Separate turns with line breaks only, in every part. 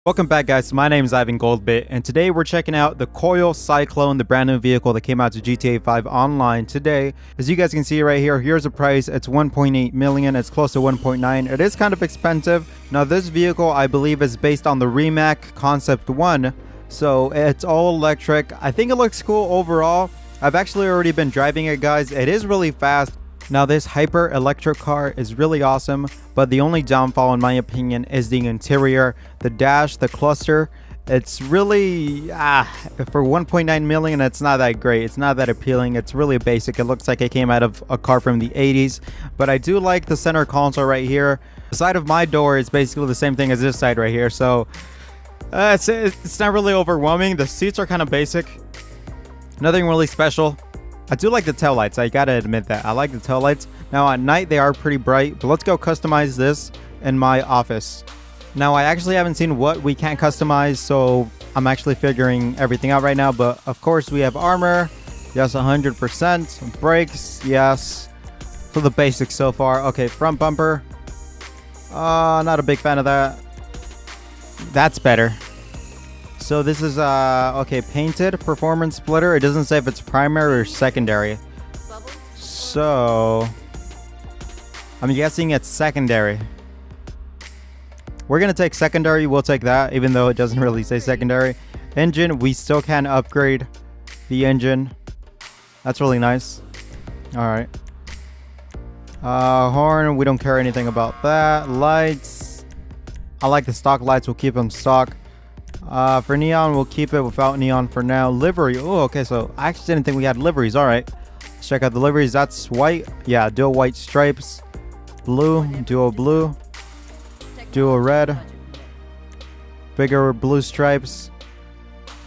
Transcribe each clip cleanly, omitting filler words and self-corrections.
Welcome back, guys. My name is Ivan Goldbit, and today we're checking out the Coil Cyclone, the brand new vehicle that came out to GTA 5 online today. As you guys can see right here, here's the price. It's 1.8 million. It's close to 1.9. It is kind of expensive. Now, this vehicle, I believe, is based on the Rimac Concept 1, so it's all electric. I think it looks cool overall. I've actually already been driving it, guys. It is really fast. Now, this hyper electric car is really awesome, but the only downfall in my opinion is the interior, the dash, the cluster. It's really for 1.9 million, it's not that great. It's not that appealing. It's really basic. It looks like it came out of a car from the 80s, but I do like the center console right here. The side of my door is basically the same thing as this side right here, so it's not really overwhelming. The seats are kind of basic, nothing really special. I do like the taillights. I gotta admit that. I like the taillights. Now, at night, they are pretty bright, but let's go customize this in my office. Now, I actually haven't seen what we can customize, so I'm actually figuring everything out right now. But, of course, we have armor. Yes, 100%. Brakes, yes. So, the basics so far. Okay, front bumper. Not a big fan of that. That's better. So this is, okay, painted performance splitter. It doesn't say if it's primary or secondary. So, I'm guessing it's secondary. We're going to take secondary. We'll take that, even though it doesn't really say secondary. Engine, we still can upgrade the engine. That's really nice. All right. Horn, we don't care anything about that. Lights. I like the stock lights. We'll keep them stock. For neon, we'll keep it without neon for now. Livery. Oh, okay. So I actually didn't think we had liveries. All right. Let's check out the liveries. That's white. Yeah, dual white stripes. Blue, dual blue. Dual red. Bigger blue stripes.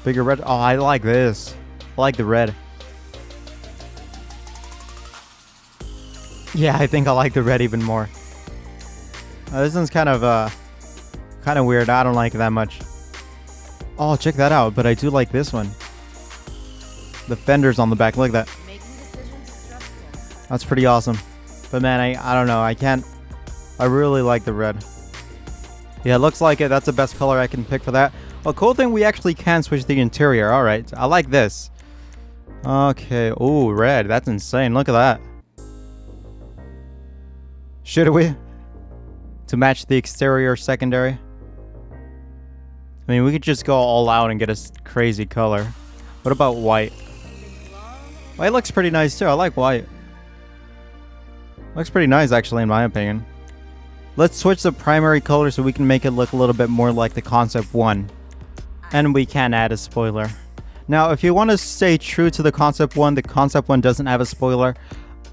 Bigger red. Oh, I like this. I like the red. Yeah, I think I like the red even more. This one's kind of weird. I don't like it that much. Oh, check that out. But I do like this one. The fenders on the back. Look at that. That's pretty awesome. But man, I don't know. I really like the red. Yeah, it looks like it. That's the best color I can pick for that. A cool thing, we actually can switch the interior. All right. I like this. Okay. Oh, red. That's insane. Look at that. Should we? To match the exterior secondary? I mean, we could just go all out and get a crazy color. What about white? White looks pretty nice too. I like white. Looks pretty nice actually in my opinion. Let's switch the primary color so we can make it look a little bit more like the Concept 1. And we can add a spoiler. Now, if you want to stay true to the Concept 1 doesn't have a spoiler.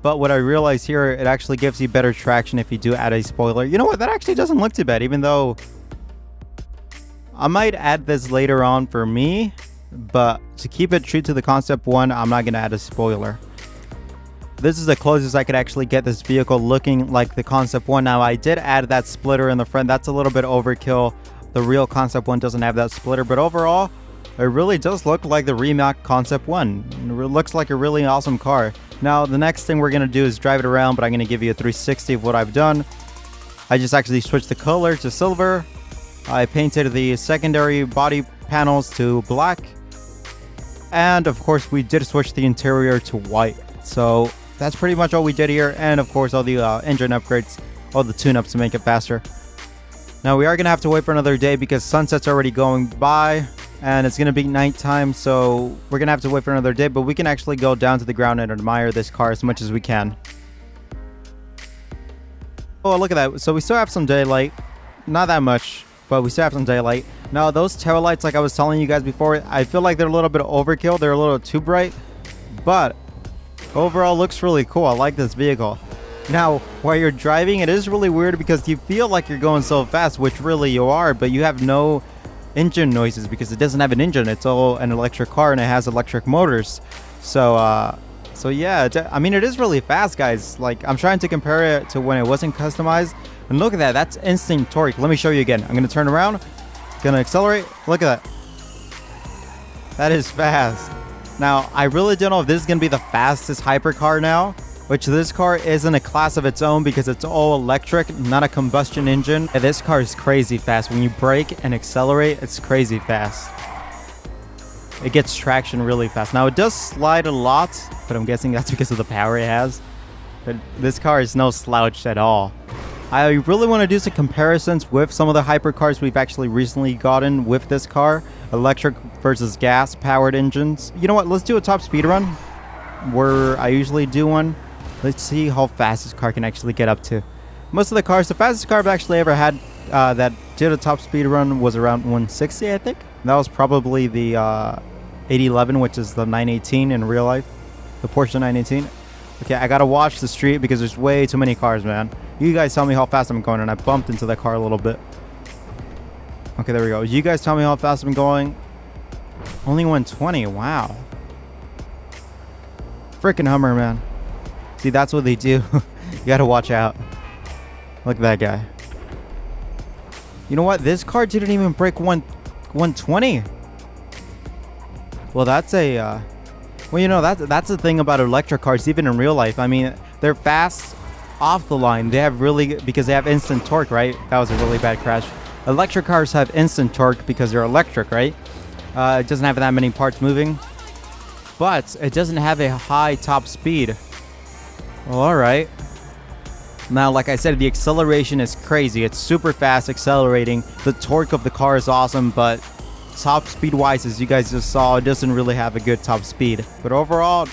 But what I realized here, it actually gives you better traction if you do add a spoiler. You know what? That actually doesn't look too bad, even though I might add this later on for me, but to keep it true to the Concept 1, I'm not going to add a spoiler. This is the closest I could actually get this vehicle looking like the Concept 1. Now, I did add that splitter in the front. That's a little bit overkill. The real Concept 1 doesn't have that splitter, but overall, it really does look like the Rimac Concept 1. It looks like a really awesome car. Now, the next thing we're going to do is drive it around, but I'm going to give you a 360 of what I've done. I just actually switched the color to silver. I painted the secondary body panels to black. And of course, we did switch the interior to white. So that's pretty much all we did here. And of course, all the engine upgrades, all the tune-ups to make it faster. Now, we are going to have to wait for another day because sunset's already going by. And it's going to be nighttime. So we're going to have to wait for another day. But we can actually go down to the ground and admire this car as much as we can. Oh, look at that. So we still have some daylight. Not that much, but we still have some daylight. Now, those tail lights, like I was telling you guys before, I feel like they're a little bit overkill. They're a little too bright, but overall looks really cool. I like this vehicle. Now, while you're driving, it is really weird because you feel like you're going so fast, which really you are, but you have no engine noises because it doesn't have an engine. It's all an electric car and it has electric motors. So yeah, I mean, it is really fast, guys. Like, I'm trying to compare it to when it wasn't customized. And look at that. That's instant torque. Let me show you again. I'm going to turn around. Going to accelerate. Look at that. That is fast. Now, I really don't know if this is going to be the fastest hypercar now. which this car is in a class of its own because it's all electric, not a combustion engine. And this car is crazy fast. When you brake and accelerate, it's crazy fast. It gets traction really fast. Now, it does slide a lot, but I'm guessing that's because of the power it has. But this car is no slouch at all. I really want to do some comparisons with some of the hypercars we've actually recently gotten with this car. Electric versus gas-powered engines. You know what? Let's do a top speed run where I usually do one. Let's see how fast this car can actually get up to. Most of the cars, the fastest car I've actually ever had that did a top speed run was around 160, I think. That was probably the 811, which is the 918 in real life. The Porsche 918. Okay, I gotta watch the street because there's way too many cars, man. You guys tell me how fast I'm going, and I bumped into that car a little bit. Okay, there we go. You guys tell me how fast I'm going. Only 120, wow. Freaking Hummer, man. See, that's what they do. You gotta watch out. Look at that guy. You know what? This car didn't even break 120. Well, that's a... well, you know, that's the thing about electric cars, even in real life. I mean, they're fast off the line. They have really... because they have instant torque, right? That was a really bad crash. Electric cars have instant torque because they're electric, right? It doesn't have that many parts moving. But it doesn't have a high top speed. Well, alright. Now, like I said, the acceleration is crazy. It's super fast accelerating. The torque of the car is awesome, but top speed wise, as you guys just saw, it doesn't really have a good top speed. But overall,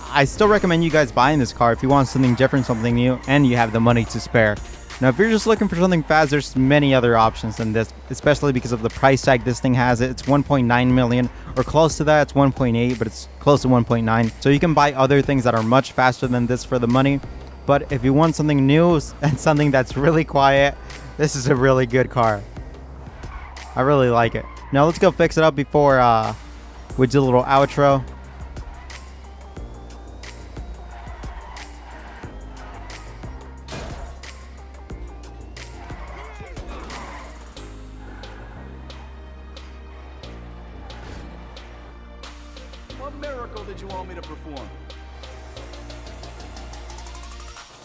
I still recommend you guys buying this car if you want something different, something new, and you have the money to spare. Now, if you're just looking for something fast, there's many other options than this, especially because of the price tag this thing has. It's 1.9 million, or close to that. It's 1.8, but it's close to 1.9. So you can buy other things that are much faster than this for the money. But if you want something new and something that's really quiet, this is a really good car. I really like it. Now let's go fix it up before we do a little outro.
What miracle did you want me to perform?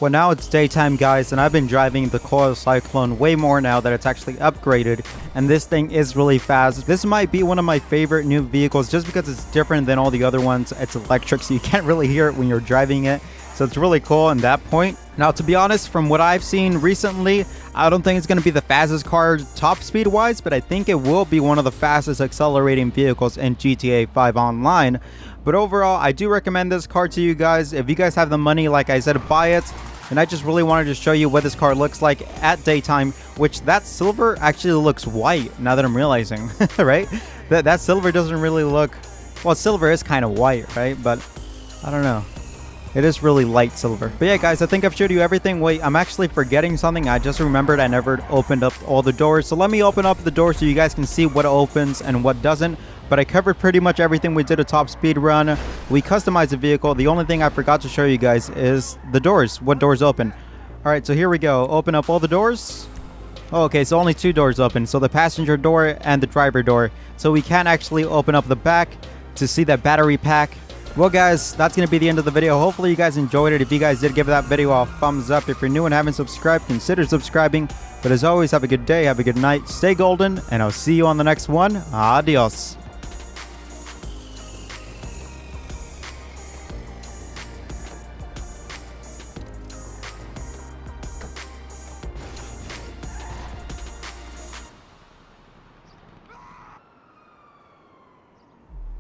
Well, now it's daytime, guys, and I've been driving the Coil Cyclone way more now that it's actually upgraded, and this thing is really fast. This might be one of my favorite new vehicles just because it's different than all the other ones. It's electric, so you can't really hear it when you're driving it, so it's really cool in that point. Now, to be honest, from what I've seen recently, I don't think it's going to be the fastest car top speed wise, but I think it will be one of the fastest accelerating vehicles in GTA 5 Online. But overall, I do recommend this car to you guys. If you guys have the money, like I said, buy it. And I just really wanted to show you what this car looks like at daytime, which that silver actually looks white now that I'm realizing, right? That silver doesn't really look... well, silver is kind of white, right? But I don't know. It is really light silver. But yeah, guys, I think I've showed you everything. Wait, I'm actually forgetting something. I just remembered I never opened up all the doors. So let me open up the doors so you guys can see what opens and what doesn't. But I covered pretty much everything. We did a top speed run. We customized the vehicle. The only thing I forgot to show you guys is the doors. What doors open. All right, so here we go. Open up all the doors. Oh, okay, so only two doors open. So the passenger door and the driver door. So we can actually open up the back to see that battery pack. Well, guys, that's going to be the end of the video. Hopefully you guys enjoyed it. If you guys did, give that video a thumbs up. If you're new and haven't subscribed, consider subscribing. But as always, have a good day, have a good night, stay golden, and I'll see you on the next one. Adios.